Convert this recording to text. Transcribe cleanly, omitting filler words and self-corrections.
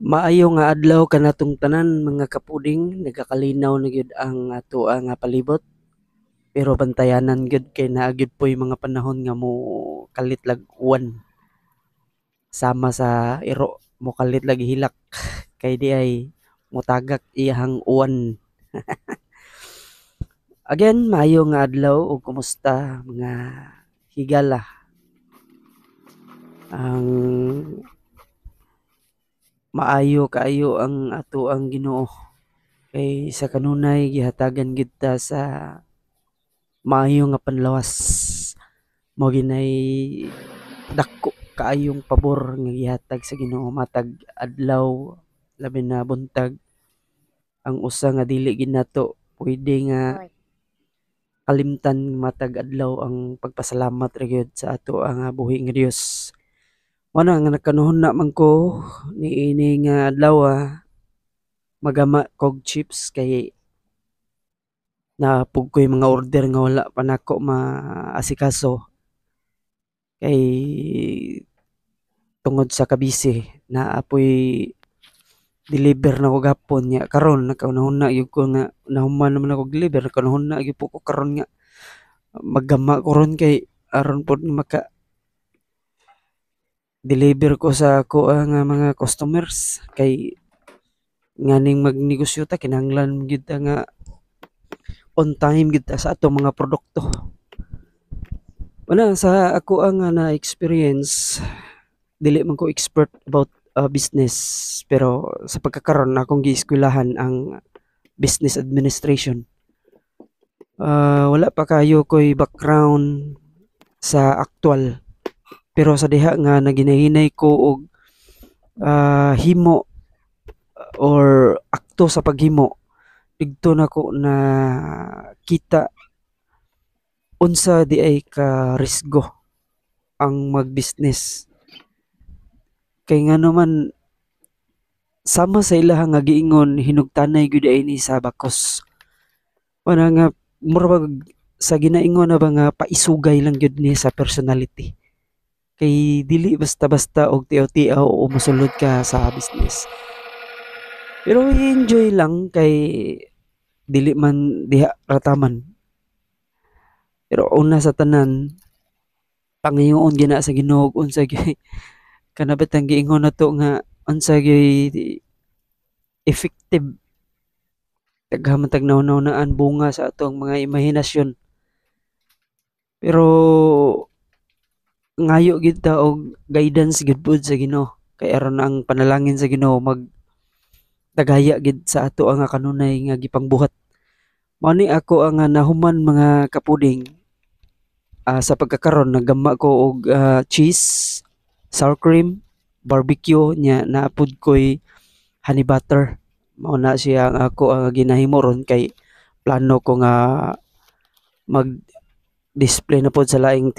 Maayo nga adlaw kanatong tanan mga kapuding, nagakalinaw na gyud ang atoa nga palibot. Pero bantayanan gyud kay naa gyud po'y mga panahon nga mo kalit lag uwan. Sama sa iro mo kalit lagi hilak kay di ay motagak iyahang uwan. Again, maayo nga adlaw ug kumusta mga higala. Ang maayo kaayo ang atoang Ginoo kay sa kanunay gihatagan gid ta sa maayo nga panlawas. Mao ginay dako kaayong pabor nga gihatag sa Ginoo matag adlaw labi na buntag ang usa nga dili gid nato pwede nga kalimtan matag adlaw ang pagpasalamat ra gyud sa ato ang buhi nga Dios. Mao na nga nakanuhona man ko niini nga adlaw magama kog chips kay napugkoy mga order nga wala pa nako maasikaso kay tungod sa kabisi naapoy deliver na ko gapon nya karon nakaunahuna gyud ko nga nahuman naman ako deliver nakaunahuna gyud po ko karon nga maggama ko ron kay aron pod maka deliver ko sa ako nga mga customers kay nganing magnegosyo ta kinahanglan gyud ta nga on time gyud ta sa atong mga produkto. Wala sa ako nga na experience dili man ko expert about business pero sa pagkakaroon akong gieskwelahan ang business administration. Wala pa kayo ko'y background sa aktual pero sa diha nga naginahinay ko og himo or akto sa paghimo didto nako na kita unsa di ay ka risgo ang mag-business kay ngano man sama sa ilahang nga giingon hinugtanay gyud ay ni sa bakos. Wala nga murag sa ginaingon na ba nga paisugay lang gyud ni sa personality. Kay dili basta-basta og tiaw-tiaw o mosulod ka sa business. Pero i-enjoy lang kay dili man diha rataman. Pero una sa tanan pangayoon gina sa Ginoo ug unsa gyud kanabitang giingon nato nga unsa gyud effective daghan man tag nauna-unaan bunga sa atong mga imahinasyon. Pero ngayo gid ta og guidance gid pud sa Ginoo kay aron ang panalangin sa Ginoo dagaya gid sa ato ang kanunay nga gipangbuhat. Mao ni ako ang nahuman mga kapuding sa pagkakaron naggama ko og cheese, sour cream, barbecue nya naapod ko'y honey butter. Mao na siya ang ako ang ginahimo ron kay plano ko nga mag-display na pod sa laing